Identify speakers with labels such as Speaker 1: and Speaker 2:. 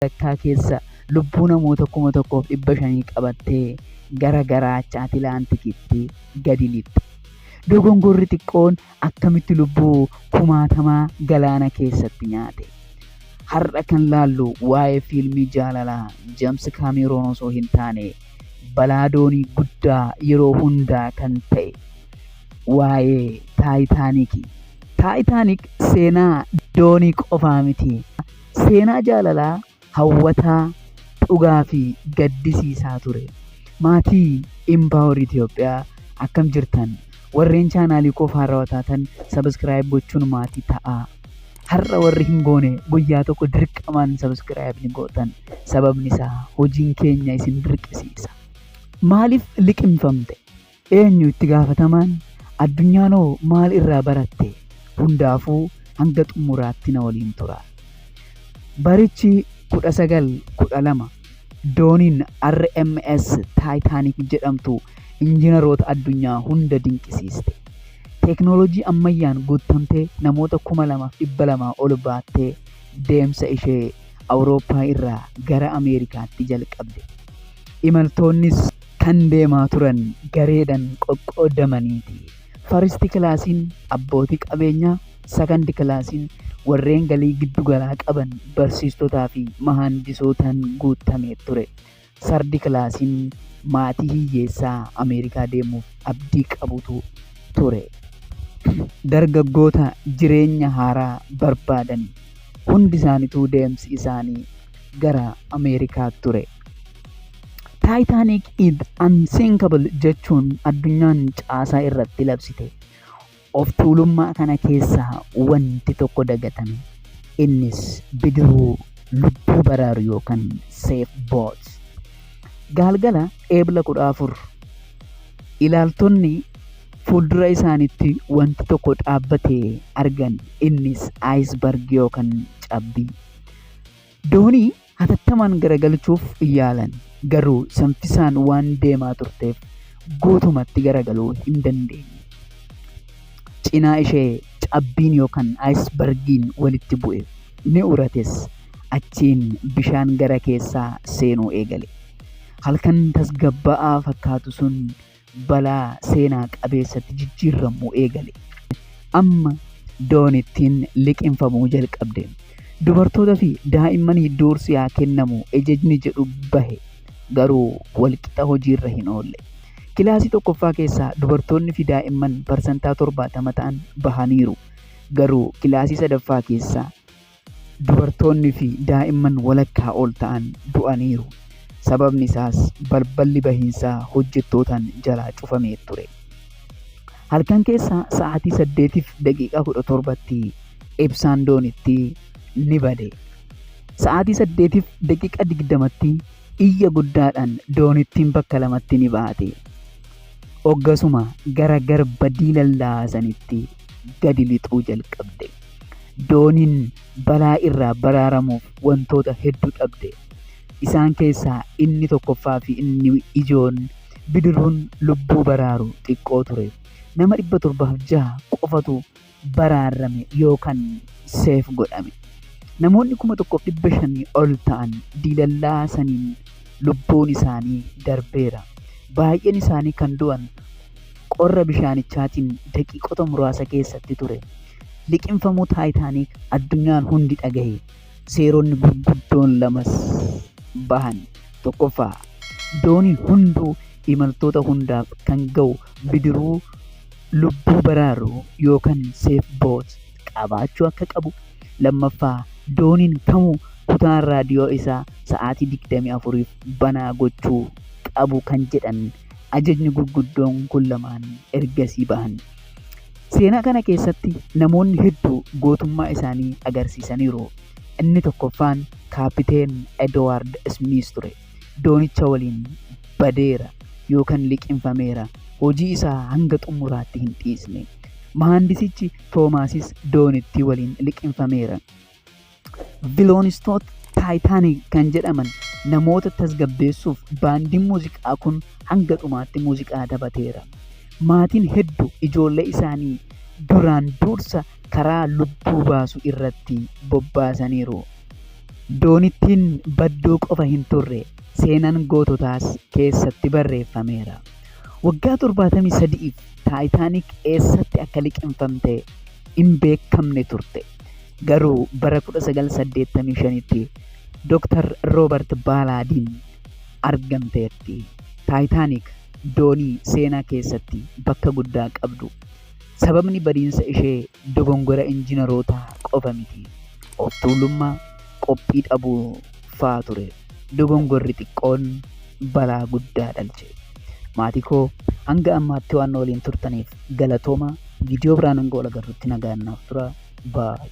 Speaker 1: Walakkaa keessa lubbuu namoota 1,500 qabattee gara garaacha Atilaantikitti gadi lixxe. Dogongorri xiqqoon akkamitti lubbuu kumaatamaa galaana keessatti nyaate. Har'a kan laallu waa'ee fiilmii jaalalaa James Cameron osoo hin taane balaa doonii guddaa yeroo hundaa kan ta'e waa'ee Taayitaanikii. Taayitaanik seenaa doonii qofaa miti. Seenaa jaalalaa hawwataa, dhugaa fi gaddisiisaa ture. Maatii Impaawar Itoophiyaa akkam jirtan? Warreen chaanaalii kofaa raawwataatan sabiskiraayib gochuun maatii ta'aa. Har'a warri hin goone guyyaa tokko dirqamaan sabiskiraayib ni gootan. Sababni isaa hojiin keenya isin dirqisiisa. Maaliif liqimfamte? Eenyu itti gaafatamaan? Addunyaanoo maal irraa baratte? Hundaafuu hanga xumuraatti na waliin tura. Barichi 1912 dooniin RMS Taayitaanik jedhamtu injiinaroota addunyaa hunda dinqisiiste. Teeknooloojii ammayyaan guutamtee namoota 2,200 ol baattee deemsa ishee Awurooppaa irraa gara Ameerikaatti jalqabde. Imaltoonnis kan deemaa turan gareedhaan qoqqoodamaniiti. Faristi kilaasiin abbootii qabeenyaa, sakandi kilaasiin warreen galii giddugalaa qaban barsiistotaa fi mahandisootaan guutamee ture. Sardi kilaasiin maatii hiyyeessaa Ameerikaa deemuuf abdii qabutu ture. Dargaggoota jireenya haaraa barbaadan hundi isaaniituu deemsi isaanii gara Ameerikaa ture. Taayitaanik is unsinkable jechuun addunyaan caasaa irratti labsite. Of tuulummaa kana keessaa wanti tokko dagatame. Innis bidiruu lubbuu baraaru yookaan seef boot. Galgala eebla 14 ilaaltonni fuuldura isaaniitti wanti tokko dhaabbatee argan. Innis aayisbarg yookaan cabbii. Doonii hatattamaan garagalchuuf yaalan. Garuu saffisaan waan deemaa turteef guutumatti garagaluu hin dandeenye. Cinaa ishee cabbiin yookaan aayisbargiin walitti bu'e. Ni urates. Achiin bishaan gara keessaa seenuu eegale. Halkan tasgabba'aa fakkaatu sun balaa seenaa qabeessatti jijjiiramuu eegale. Amma doonittiin liqimfamuu jalqabde. Dubartoota fi daa'immanii dursi haa kennamu ejejni jedhu bahe. Garuu walqixa hojiirra hin oolle. Kilaasii tokkoffaa keessaa dubartoonni fi daa'imman parsantaa 70 ta'an bahaniiru. Garuu kilaasii sadaffaa keessaa dubartoonni fi daa'imman walakkaa ol ta'an du'aniiru. Sababni isaas balballi bahiinsaa hojjettootaan jalaa cufamee ture. Halkan keessaa sa'aatii 8:17tti ibsaan doonitti ni bade. Sa'aatii 8:20tti iyya guddaadhaan doonittiin bakka lamatti ni baate. Hoggasuma gara garba diilallaasanitti gadi lixuu jalqabde. Dooniin balaa irraa baraaramuuf wantoota hedduu dhabde. Isaan keessaa inni tokkoffaa fi inni ijoon bidiruun lubbuu baraaru xiqqoo ture. Nama 706 qofatu baraarame yookaan seef godhame. Namoonni 1,500 ol ta'an diilallaasaniin lubbuun isaanii darbeera. Baay'een isaanii kan du'an qorra bishaanichaatiin daqiiqota muraasa keessatti ture. Liqimfamuu Taayitaanik addunyaan hundi dhagahe. Seeronni gurguddoon lamas bahan. Tokkoffaa, dooniin hunduu imaltoota hundaaf kan ga'u bidiruu lubbuu baraaru yookaan seef boot qabaachuu akka qabu. Lammaffaa, dooniin kamuu kutaan raadiyoo isaa sa'aatii 24f banaa gochuu qabu kan jedhan ajajni gurguddoon kun lamaan ergasii bahan. Seenaa kana keessatti namoonni hedduu gootummaa isaanii agarsiisaniiru. Inni tokkoffaan kaapiteen Edward Smith ture. Doonicha waliin badeera yookaan liqimfameera. Hojii isaa hanga xumuraatti hin dhiisne. Mahandisichi Toomaasis doonittii waliin liqimfameera. Viloonistoota Taayitaanik kan jedhaman namoota tasgabbeessuuf baandiin muuziqaa kun hanga dhumaatti muuziqaa taphateera. Maatiin hedduu ijoollee isaanii duraan dursa karaa lubbuu baasu irratti bobbaasaniiru. Doonittiin badduu qofa hin turre seenaan goototaas keessatti barreeffameera. Waggaa 73f Taayitaanik eessatti akka liqimfamte hin beekamne turte. Garuu bara 1985tti Dr. Roobert Baalaadiin argamteetti. Taayitaanik doonii seenaa keessatti bakka guddaa qabdu. Sababni badiinsa ishee dogongora injiinarootaa qofa miti. Of tuulummaa, qophii dhabuu fa'aa ture. Dogongorri xiqqoon balaa guddaa dhalche. Maatii koo hanga ammaatti waan waliin turtaniif galatooma. Viidiyoo biraan hanga wal agarrutti nagaan naaf tura. Baay.